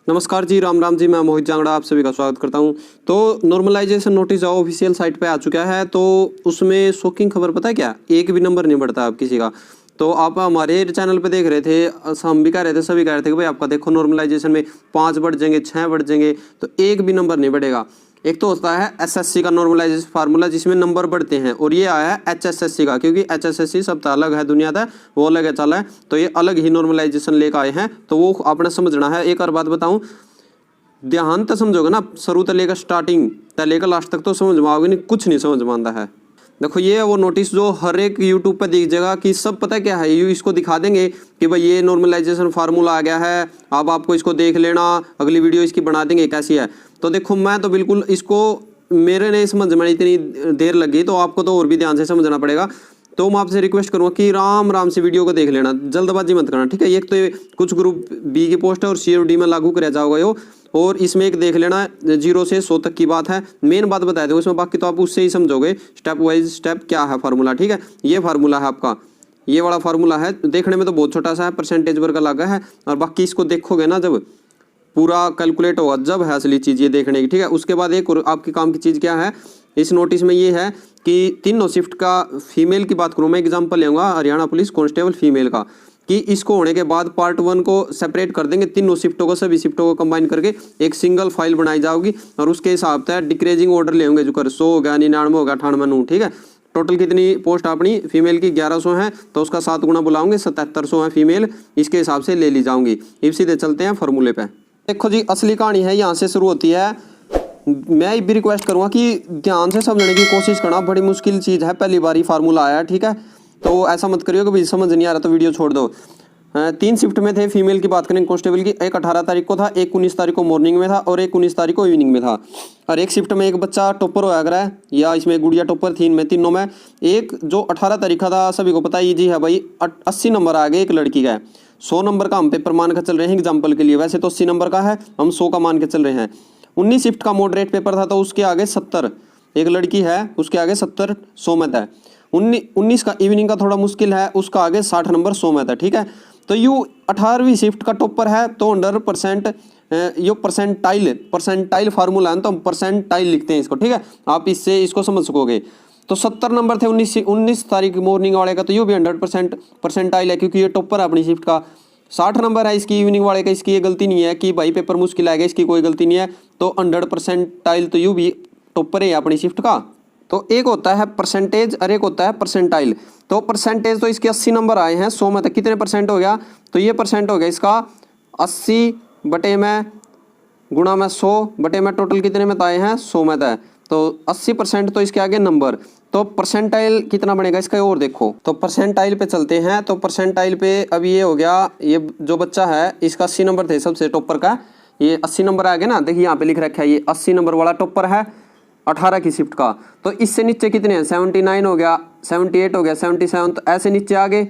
नमस्कार जी, राम राम जी। मैं मोहित जांगड़ा आप सभी का स्वागत करता हूं। तो नॉर्मलाइजेशन नोटिस ऑफिशियल साइट पे आ चुका है। तो उसमें शॉकिंग खबर पता है क्या, एक भी नंबर नहीं बढ़ता अब किसी का। तो आप हमारे चैनल पे देख रहे थे, हम भी कह रहे थे, सभी कह रहे थे कि भाई आपका देखो नॉर्मलाइजेशन में 5 बढ़ जाएंगे, 6 बढ़ जाएंगे, तो एक भी नंबर नहीं बढ़ेगा। एक तो होता है एसएससी का नॉर्मलाइजेशन फार्मूला जिसमें नंबर बढ़ते हैं, और ये आया है एचएसएससी का, क्योंकि एचएसएससी सब अलग है, दुनिया का वो अलग है चला है, तो ये अलग ही नॉर्मलाइजेशन लेकर आए हैं। तो वो आपने समझना है। एक और बात बताऊं, ध्यान तो समझोगे ना, शुरू से लेकर स्टार्टिंग तक लेकर लास्ट तक तो समझ में आओगे नहीं, कुछ नहीं समझ में आता है। देखो ये है वो नोटिस जो हर एक यूट्यूब पे दिख जाएगा कि सब पता क्या है, ये इसको दिखा देंगे कि भाई ये नॉर्मलाइजेशन फार्मूला आ गया है, अब आपको इसको देख लेना, अगली वीडियो इसकी बना देंगे कैसी है। तो देखो मैं तो बिल्कुल इसको, मेरे नहीं समझ में इतनी देर लगी, तो आपको तो और भी ध्यान से समझना पड़ेगा। तो मैं आपसे रिक्वेस्ट करूंगा कि राम राम से वीडियो को देख लेना, जल्दबाजी मत करना, ठीक है। एक तो ये कुछ ग्रुप बी की पोस्ट है और COD में लागू कराया जाओगा यो, और इसमें एक देख लेना 0 से 100 तक की बात है, मेन बात बता दो उसमें, बाकी तो आप उससे ही समझोगे स्टेप वाइज स्टेप क्या है फार्मूला, ठीक है। ये फार्मूला है आपका, ये वाला फार्मूला है, देखने में तो बहुत छोटा सा है, परसेंटेज वर्ग लगा है, और बाकी इसको देखोगे ना जब पूरा कैलकुलेट होगा, जब है असली चीज़ ये देखने की, ठीक है। उसके बाद एक और आपके काम की चीज़ क्या है इस नोटिस में, ये है कि तीनों शिफ्ट का, फीमेल की बात करूँ मैं, एग्जाम्पल लेऊंगा हरियाणा पुलिस कांस्टेबल फीमेल का, कि इसको होने के बाद पार्ट 1 को सेपरेट कर देंगे, तीनों शिफ्टों को, सभी शिफ्टों को कंबाइन करके एक सिंगल फाइल बनाई जाएगी, और उसके हिसाब से डिक्रीजिंग ऑर्डर ले होंगे, जो कर 100 हो गया, 99 हो गया, 98, ठीक है। टोटल कितनी पोस्ट अपनी फीमेल की 1100 है, तो उसका 7 गुना बुलाओगे, 7700 है फीमेल, इसके हिसाब से ले ली जाऊंगी। अब सीधे चलते हैं फॉर्मूले पे। देखो जी असली कहानी है, यहाँ से शुरू होती है। मैं भी रिक्वेस्ट करूंगा कि ध्यान से समझने की कोशिश करना, बड़ी मुश्किल चीज़ है, पहली बार ही फार्मूला आया है, ठीक है। तो ऐसा मत करियो कि भाई समझ नहीं आ रहा तो वीडियो छोड़ दो। 3 शिफ्ट में थे, फीमेल की बात करें कांस्टेबल की, एक 18 तारीख को था, एक 19 तारीख को मॉर्निंग में था, और एक 19 तारीख को इवनिंग में था। और एक शिफ्ट में एक बच्चा टॉपर होया करा है, या इसमें गुड़िया टॉपर थी, इनमें तीनों में। एक जो 18 तारीख का था, सभी को पता ही जी है भाई, 80 नंबर आ गए एक लड़की का। 100 नंबर का हम पेपर मान के चल रहे हैं एग्जाम्पल के लिए, वैसे तो 80 नंबर का है, हम 100 का मान के चल रहे हैं। 19 शिफ्ट का मॉडरेट पेपर था, तो उसके आगे 70, एक लड़की है उसके आगे 70 100 में था। 19 का इवनिंग का थोड़ा मुश्किल है, उसका आगे 60 नंबर 100 में था, ठीक है। तो यू 18वीं शिफ्ट का टॉपर है, तो 100% यो परसेंटाइल फार्मूला है, तो हम परसेंटाइल लिखते हैं इसको, ठीक है। आप इससे इसको समझ सकोगे। तो 70 नंबर थे 19 तारीख मॉर्निंग वाले का, तो यू भी 100% परसेंटाइल है, क्योंकि ये टॉपर है अपनी शिफ्ट का। 60 नंबर है इसकी इवनिंग वाले का, इसकी ये गलती नहीं है कि भाई पेपर मुश्किल आएगा, इसकी कोई गलती नहीं है, तो 100% तो यू भी टॉपर है अपनी शिफ्ट का। तो एक होता है परसेंटेज और एक होता है परसेंटाइल। तो परसेंटेज तो इसके 80 नंबर आए हैं 100 में, तक कितने परसेंट हो गया, तो ये परसेंट हो गया इसका 80 बटे में गुणा में 100 बटे में टोटल कितने में आए हैं 100 में है, तो 80% तो इसके आगे नंबर। तो परसेंटाइल कितना बनेगा इसका, और देखो। तो परसेंटाइल पे चलते हैं। तो परसेंटाइल पे अभी ये हो गया, ये जो बच्चा है इसका 80 नंबर थे सबसे टॉपर का, ये 80 नंबर आ गया ना, देखिए यहाँ पे लिख रखा है ये 80 नंबर वाला टॉपर है 18 की शिफ्ट का। तो इससे नीचे कितने हैं, 79 हो गया, 78 हो गया, 77, तो ऐसे नीचे आ गए,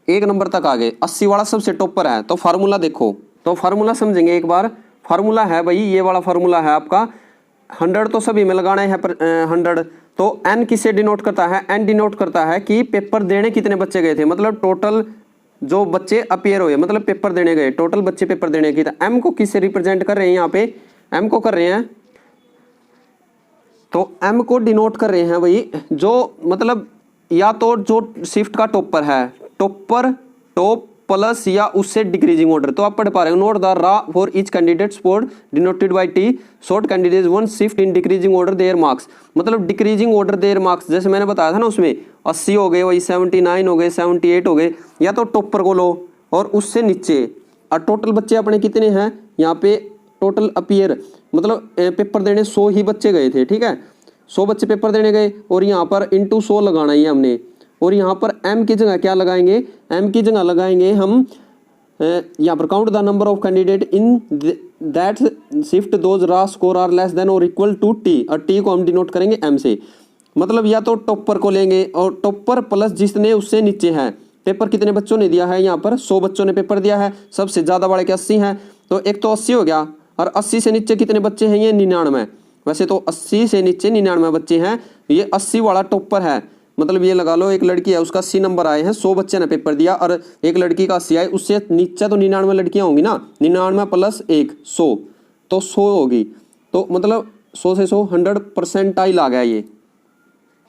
एक नंबर तक आ गए। 80 वाला सबसे टॉपर है। तो फार्मूला देखो, तो फार्मूला समझेंगे एक बार। फार्मूला है भाई, ये वाला फार्मूला है आपका, 100 तो सभी में लगाना है, 100 तो n किसे डिनोट करता है, n डिनोट करता है कि पेपर देने कितने बच्चे गए थे, मतलब टोटल जो बच्चे अपीयर हुए, मतलब पेपर देने गए, टोटल बच्चे पेपर देने की। m को किससे रिप्रेजेंट कर रहे हैं, यहाँ पे m को कर रहे हैं, तो m को डिनोट कर रहे हैं भाई जो, मतलब या तो जो शिफ्ट का टॉपर है, टॉपर टॉप प्लस या उससे डिक्रीजिंग ऑर्डर। तो आप पढ़ पा रहे हो, नोट द रा for each candidate sport denoted by T, short candidate 1 shift in decreasing order there marks, मतलब डिक्रीजिंग ऑर्डर देयर मार्क्स, जैसे मैंने बताया था ना उसमें 80 हो गए, वही 79 हो गए, 78 हो गए, या तो टॉपर को लो और उससे नीचे। और टोटल बच्चे अपने कितने हैं यहाँ पे, टोटल अपीयर मतलब पेपर देने 100 ही बच्चे गए थे, ठीक है, 100 बच्चे पेपर देने गए, और यहाँ पर इंटू 100 लगाना ही है हमने, और यहाँ पर m की जगह क्या लगाएंगे, m की जगह लगाएंगे हम यहाँ पर count the number of candidate in that shift those रा स्कोर आर लेस देन और इक्वल टू t, और t को हम डिनोट करेंगे m से। मतलब या तो टॉपर को लेंगे, और टॉपर प्लस जिसने उससे नीचे है, पेपर कितने बच्चों ने दिया है, यहाँ पर 100 बच्चों ने पेपर दिया है, सबसे ज़्यादा वाले के 80 हैं, तो एक तो 80 हो गया, और 80 से नीचे कितने बच्चे हैं, ये 99। वैसे तो 80 से नीचे 99 बच्चे हैं, ये 80 वाला टॉपर है, मतलब ये लगा लो, एक लड़की है उसका 80 नंबर आए हैं, 100 बच्चे ने पेपर दिया, और एक लड़की का 80 आए, उससे नीचे तो 99 लड़कियां होंगी ना, 99 प्लस 1 100, तो 100 होगी। तो मतलब 100 से 100 100% आ गया ये।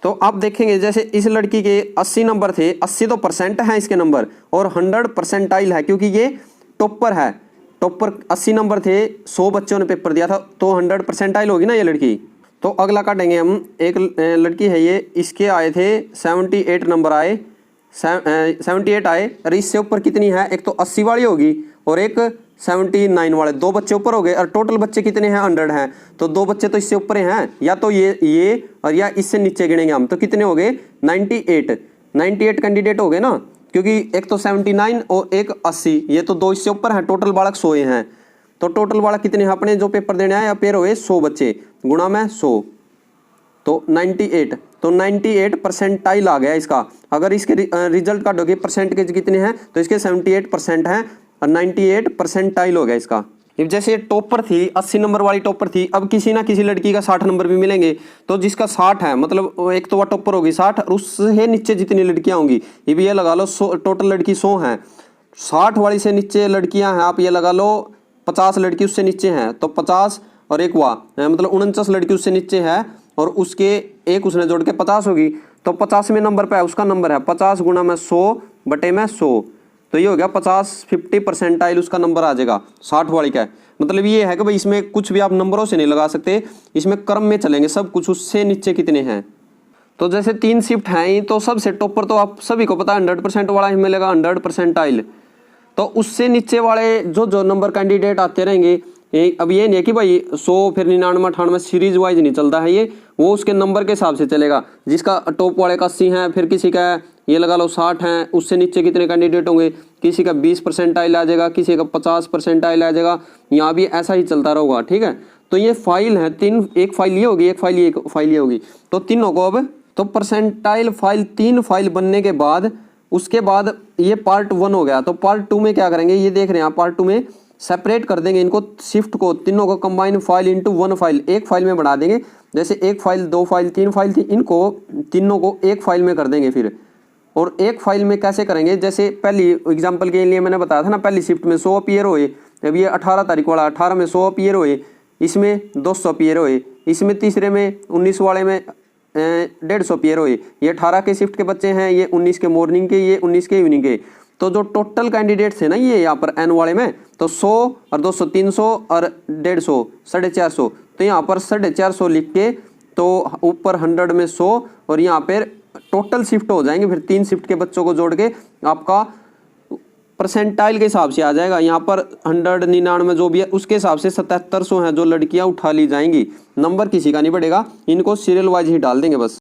तो आप देखेंगे जैसे इस लड़की के 80 नंबर थे, 80 तो परसेंट है इसके नंबर, और 100% है क्योंकि ये टॉपर है। टॉपर 80 नंबर थे, 100 बच्चों ने पेपर दिया था, तो 100% होगी ना ये लड़की। तो अगला काटेंगे हम, एक लड़की है ये, इसके आए थे 78 नंबर आए, 78 आए, और इससे ऊपर कितनी है, एक तो 80 वाली होगी और एक 79 वाले, 2 बच्चे ऊपर हो गए, और टोटल बच्चे कितने हैं, 100 हैं, तो 2 बच्चे तो इससे ऊपर हैं, या तो ये और या इससे नीचे गिनेंगे हम, तो कितने हो गए 98 कैंडिडेट हो गए ना, क्योंकि एक तो 79 और एक 80, ये तो 2 इससे ऊपर हैं, टोटल बालक 100 हैं। तो टोटल बालक कितने हैं अपने जो पेपर देने आए, पेयर हुए 100 बच्चे, गुणा में 100, तो 98, तो 98% आ गया इसका। अगर इसके रिजल्ट काटोगे परसेंटेज कितने हैं, तो इसके 78% हैं, और 98% हो गया इसका। अब जैसे ये टॉपर थी, 80 नंबर वाली टॉपर थी, अब किसी ना किसी लड़की का 60 नंबर भी मिलेंगे, तो जिसका 60 है, मतलब एक तो वह टॉपर होगी 60, और उससे नीचे जितनी लड़कियां होंगी, ये भी ये लगा लो, टोटल लड़की 100 हैं, 60 वाली से नीचे लड़कियां हैं, आप ये लगा लो 50 लड़की उससे नीचे हैं, तो 50 और एक हुआ, मतलब 49 लड़की उससे नीचे है, और उसके एक उसने जोड़ के 50 होगी, तो 50वें नंबर पे है, उसका नंबर है 50 गुणा में 100 बटे में 100, तो ये हो गया 50 उसका नंबर आ जाएगा 60 वाली का। मतलब ये है कि भाई इसमें कुछ भी आप नंबरों से नहीं लगा सकते, इसमें क्रम में चलेंगे सब कुछ, उससे नीचे कितने हैं। तो जैसे 3 शिफ्ट हैं, तो सबसे टॉपर तो आप सभी को पता है 100% वाला ही मिलेगा 100%, तो उससे नीचे वाले जो नंबर कैंडिडेट आते रहेंगे, अब ये नहीं है कि भाई 100 फिर 99 98 सीरीज वाइज नहीं चलता है ये, वो उसके नंबर के हिसाब से चलेगा, जिसका टॉप वाले का 80 है, फिर किसी का ये लगा लो 60 हैं, उससे नीचे कितने कैंडिडेट होंगे, किसी का 20% आ जाएगा, किसी का 50% आ जाएगा, यहाँ भी ऐसा ही चलता रहेगा, ठीक है। तो ये फाइल है 3, एक फाइल ये होगी, एक फाइल ये होगी, तो तीनों को अब तो परसेंटाइल फाइल 3 फाइल बनने के बाद, उसके बाद ये पार्ट 1 हो गया, तो पार्ट 2 में क्या करेंगे, ये देख रहे हैं आप, पार्ट 2 में सेपरेट कर देंगे इनको, शिफ्ट को तीनों को कंबाइन फाइल इनटू 1 फाइल, एक फाइल में बढ़ा देंगे, जैसे 1 फाइल 2 फाइल 3 फाइल थी, इनको तीनों को एक फाइल में कर देंगे फिर। और एक फाइल में कैसे करेंगे, जैसे पहली एग्जांपल के लिए मैंने बताया था ना, पहली शिफ्ट में 100 अपीयर हुए, जब ये 18 तारीख वाला 18 में 100 अपीयर हुए, इसमें 200 अपीयर हुए, इसमें तीसरे में 19 वाले में 150 अपीयर हुए, ये 18 के शिफ्ट के बच्चे हैं, ये 19 के मॉर्निंग के, ये 19 के इवनिंग के। तो जो टोटल कैंडिडेट थे ना ये यहाँ पर एन वाले में, तो 100 और 200 300 और 150 450, तो यहाँ पर 450 लिख के, तो ऊपर 100 में 100, और यहाँ पर टोटल शिफ्ट हो जाएंगे, फिर 3 शिफ्ट के बच्चों को जोड़ के आपका परसेंटाइल के हिसाब से आ जाएगा। यहाँ पर 100 99 जो भी है उसके हिसाब से 7700 हैं जो लड़कियाँ उठा ली जाएंगी, नंबर किसी का नहीं बढ़ेगा, इनको सीरियल वाइज ही डाल देंगे बस।